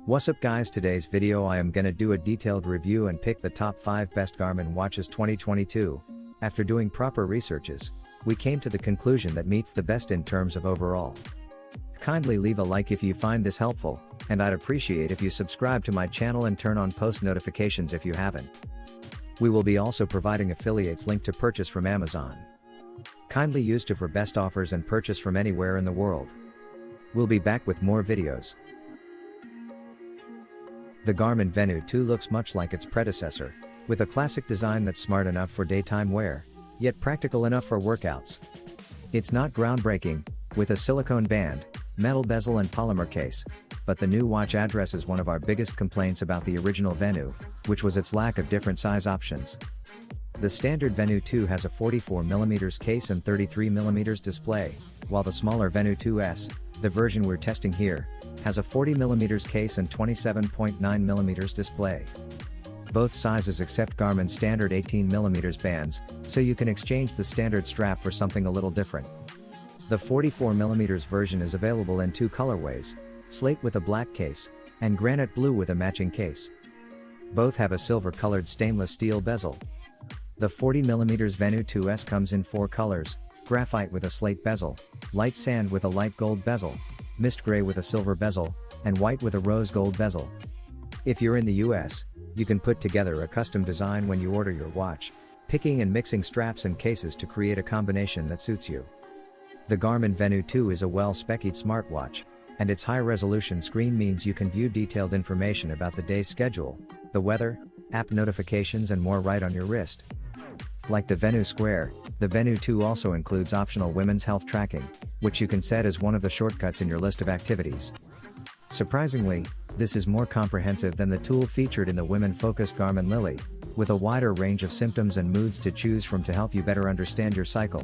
What's up guys, today's video I am gonna do a detailed review and pick the top 5 best Garmin watches 2022. After doing proper researches, we came to the conclusion that meets the best in terms of overall. Kindly leave a like if you find this helpful, and I'd appreciate if you subscribe to my channel and turn on post notifications if you haven't. We will be also providing affiliates link to purchase from Amazon. Kindly use to for best offers and purchase from anywhere in the world. We'll be back with more videos. The Garmin Venu 2 looks much like its predecessor, with a classic design that's smart enough for daytime wear, yet practical enough for workouts. It's not groundbreaking, with a silicone band, metal bezel and polymer case, but the new watch addresses one of our biggest complaints about the original Venu, which was its lack of different size options. The standard Venu 2 has a 44mm case and 33mm display, while the smaller Venu 2S, the version we're testing here, has a 40mm case and 27.9mm display. Both sizes accept Garmin's standard 18mm bands, so you can exchange the standard strap for something a little different. The 44mm version is available in 2 colorways, slate with a black case, and granite blue with a matching case. Both have a silver-colored stainless steel bezel. The 40mm Venu 2S comes in 4 colors: graphite with a slate bezel, light sand with a light gold bezel, mist gray with a silver bezel, and white with a rose gold bezel. If you're in the US, you can put together a custom design when you order your watch, picking and mixing straps and cases to create a combination that suits you. The Garmin Venu 2 is a well-spec'd smartwatch, and its high-resolution screen means you can view detailed information about the day's schedule, the weather, app notifications and more right on your wrist. Like the Venu Square, the Venu 2 also includes optional women's health tracking, which you can set as one of the shortcuts in your list of activities. Surprisingly, this is more comprehensive than the tool featured in the women-focused Garmin Lily, with a wider range of symptoms and moods to choose from to help you better understand your cycle.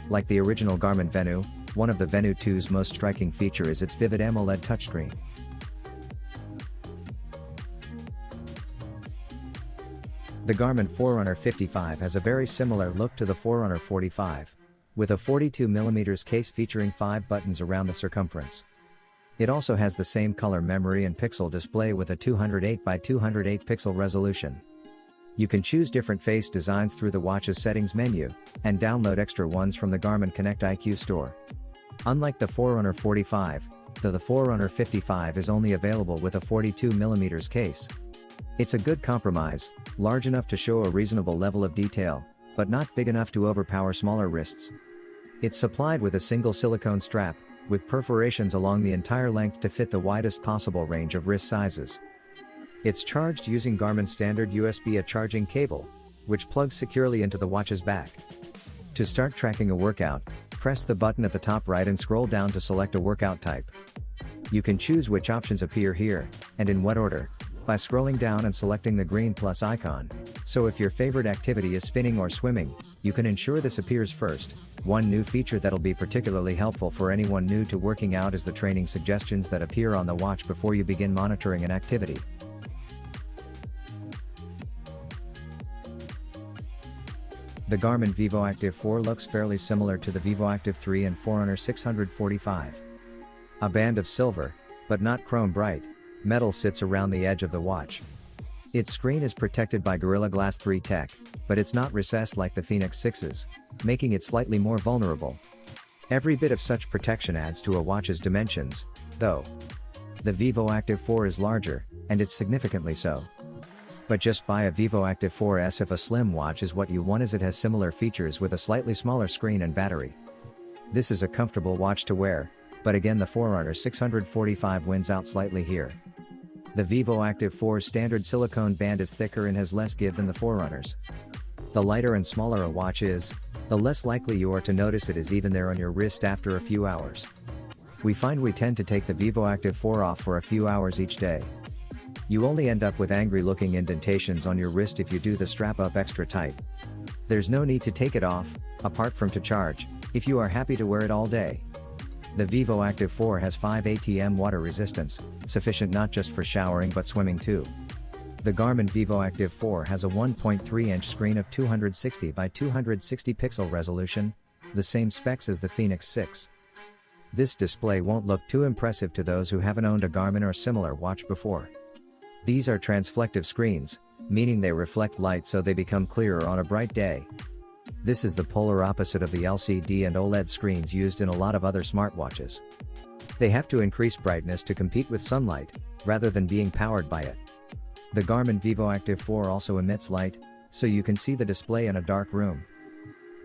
Like the original Garmin Venu, one of the Venu 2's most striking feature is its vivid AMOLED touchscreen. The Garmin Forerunner 55 has a very similar look to the Forerunner 45, with a 42mm case featuring 5 buttons around the circumference. It also has the same color memory and pixel display with a 208 by 208 pixel resolution. You can choose different face designs through the watch's settings menu, and download extra ones from the Garmin Connect IQ store. Unlike the Forerunner 45, the Forerunner 55 is only available with a 42mm case. It's a good compromise, large enough to show a reasonable level of detail, but not big enough to overpower smaller wrists. It's supplied with a single silicone strap, with perforations along the entire length to fit the widest possible range of wrist sizes. It's charged using Garmin's standard USB charging cable, which plugs securely into the watch's back. To start tracking a workout, press the button at the top right and scroll down to select a workout type. You can choose which options appear here, and in what order, by scrolling down and selecting the green plus icon, so if your favorite activity is spinning or swimming, you can ensure this appears first. One new feature that'll be particularly helpful for anyone new to working out is the training suggestions that appear on the watch before you begin monitoring an activity. The Garmin VivoActive 4 looks fairly similar to the VivoActive 3 and Forerunner 645. A band of silver, but not chrome bright, metal sits around the edge of the watch. Its screen is protected by Gorilla Glass 3 tech, but it's not recessed like the Fenix 6's, making it slightly more vulnerable. Every bit of such protection adds to a watch's dimensions, though. The VivoActive 4 is larger, and it's significantly so. But just buy a VivoActive 4S if a slim watch is what you want, as it has similar features with a slightly smaller screen and battery. This is a comfortable watch to wear, but again the Forerunner 645 wins out slightly here. The VivoActive 4's standard silicone band is thicker and has less give than the Forerunner's. The lighter and smaller a watch is, the less likely you are to notice it is even there on your wrist after a few hours. We find we tend to take the VivoActive 4 off for a few hours each day. You only end up with angry-looking indentations on your wrist if you do the strap up extra tight. There's no need to take it off, apart from to charge, if you are happy to wear it all day. The VivoActive 4 has 5 ATM water resistance, sufficient not just for showering but swimming too. The Garmin VivoActive 4 has a 1.3-inch screen of 260 by 260 pixel resolution, the same specs as the Fenix 6. This display won't look too impressive to those who haven't owned a Garmin or similar watch before. These are transflective screens, meaning they reflect light so they become clearer on a bright day. This is the polar opposite of the LCD and OLED screens used in a lot of other smartwatches. They have to increase brightness to compete with sunlight, rather than being powered by it. The Garmin VivoActive 4 also emits light, so you can see the display in a dark room.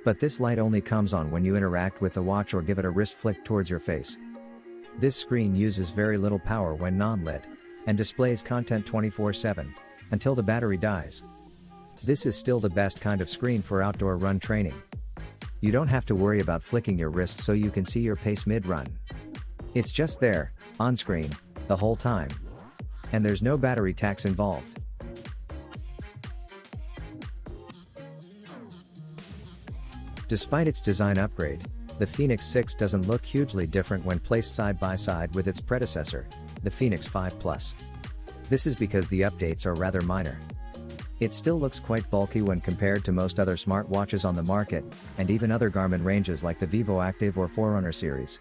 But this light only comes on when you interact with the watch or give it a wrist flick towards your face. This screen uses very little power when non-lit, and displays content 24/7, until the battery dies. This is still the best kind of screen for outdoor run training. You don't have to worry about flicking your wrist so you can see your pace mid-run. It's just there, on screen, the whole time. And there's no battery tax involved. Despite its design upgrade, the Fenix 6 doesn't look hugely different when placed side by side with its predecessor, the Fenix 5 Plus. This is because the updates are rather minor. It still looks quite bulky when compared to most other smartwatches on the market, and even other Garmin ranges like the VivoActive or Forerunner series.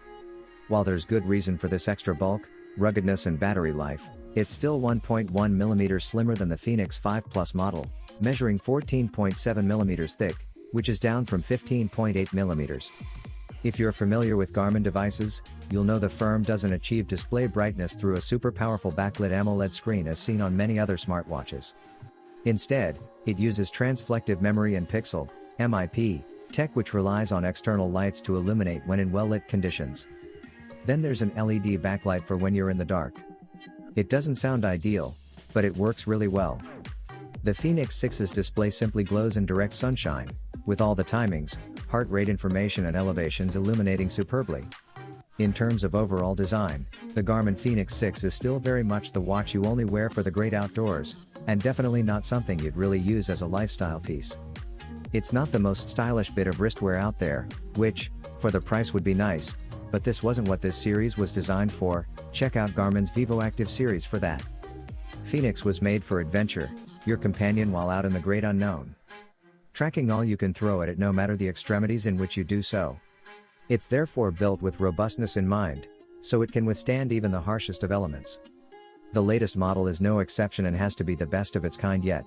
While there's good reason for this extra bulk, ruggedness and battery life, it's still 1.1 mm slimmer than the Fenix 5 Plus model, measuring 14.7 mm thick, which is down from 15.8 mm. If you're familiar with Garmin devices, you'll know the firm doesn't achieve display brightness through a super powerful backlit AMOLED screen as seen on many other smartwatches. Instead, it uses transflective memory and pixel (MIP) tech which relies on external lights to illuminate when in well-lit conditions. Then there's an LED backlight for when you're in the dark. It doesn't sound ideal, but it works really well. The Fenix 6's display simply glows in direct sunshine, with all the timings, heart rate information and elevations illuminating superbly. In terms of overall design, the Garmin Fenix 6 is still very much the watch you only wear for the great outdoors, and definitely not something you'd really use as a lifestyle piece. It's not the most stylish bit of wristwear out there, which, for the price would be nice, but this wasn't what this series was designed for. Check out Garmin's VivoActive series for that. Fenix was made for adventure, your companion while out in the great unknown. Tracking all you can throw at it no matter the extremities in which you do so. It's therefore built with robustness in mind, so it can withstand even the harshest of elements. The latest model is no exception and has to be the best of its kind yet.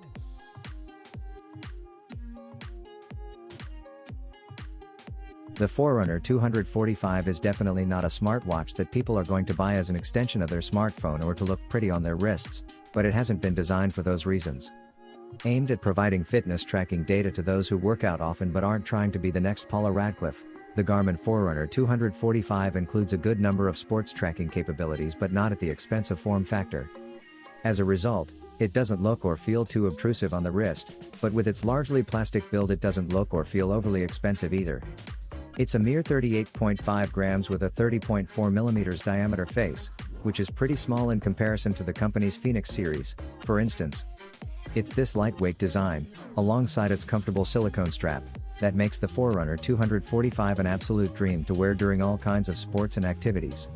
The Forerunner 245 is definitely not a smartwatch that people are going to buy as an extension of their smartphone or to look pretty on their wrists, but it hasn't been designed for those reasons. Aimed at providing fitness tracking data to those who work out often but aren't trying to be the next Paula Radcliffe, the Garmin Forerunner 245 includes a good number of sports tracking capabilities but not at the expense of form factor. As a result, it doesn't look or feel too obtrusive on the wrist, but with its largely plastic build it doesn't look or feel overly expensive either. It's a mere 38.5 grams with a 30.4 mm diameter face, which is pretty small in comparison to the company's Fenix series, for instance. It's this lightweight design, alongside its comfortable silicone strap, that makes the Forerunner 245 an absolute dream to wear during all kinds of sports and activities.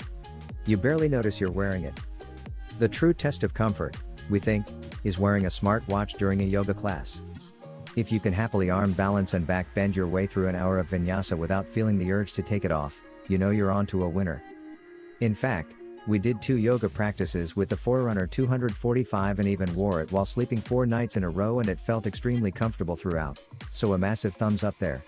You barely notice you're wearing it. The true test of comfort, we think, is wearing a smartwatch during a yoga class. If you can happily arm balance and back bend your way through an hour of vinyasa without feeling the urge to take it off, you know you're on to a winner. In fact, we did 2 yoga practices with the Forerunner 245 and even wore it while sleeping 4 nights in a row and it felt extremely comfortable throughout, so a massive thumbs up there.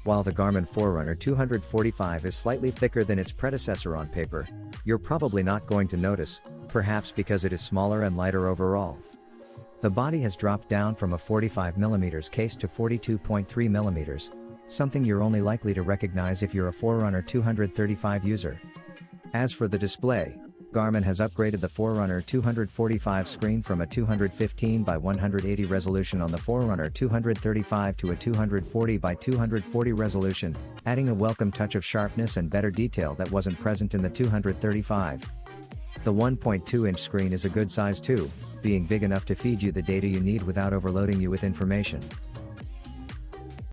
While the Garmin Forerunner 245 is slightly thicker than its predecessor on paper, you're probably not going to notice, perhaps because it is smaller and lighter overall. The body has dropped down from a 45 mm case to 42.3 mm, something you're only likely to recognize if you're a Forerunner 235 user. As for the display, Garmin has upgraded the Forerunner 245 screen from a 215 by 180 resolution on the Forerunner 235 to a 240 by 240 resolution, adding a welcome touch of sharpness and better detail that wasn't present in the 235. The 1.2-inch screen is a good size too, being big enough to feed you the data you need without overloading you with information.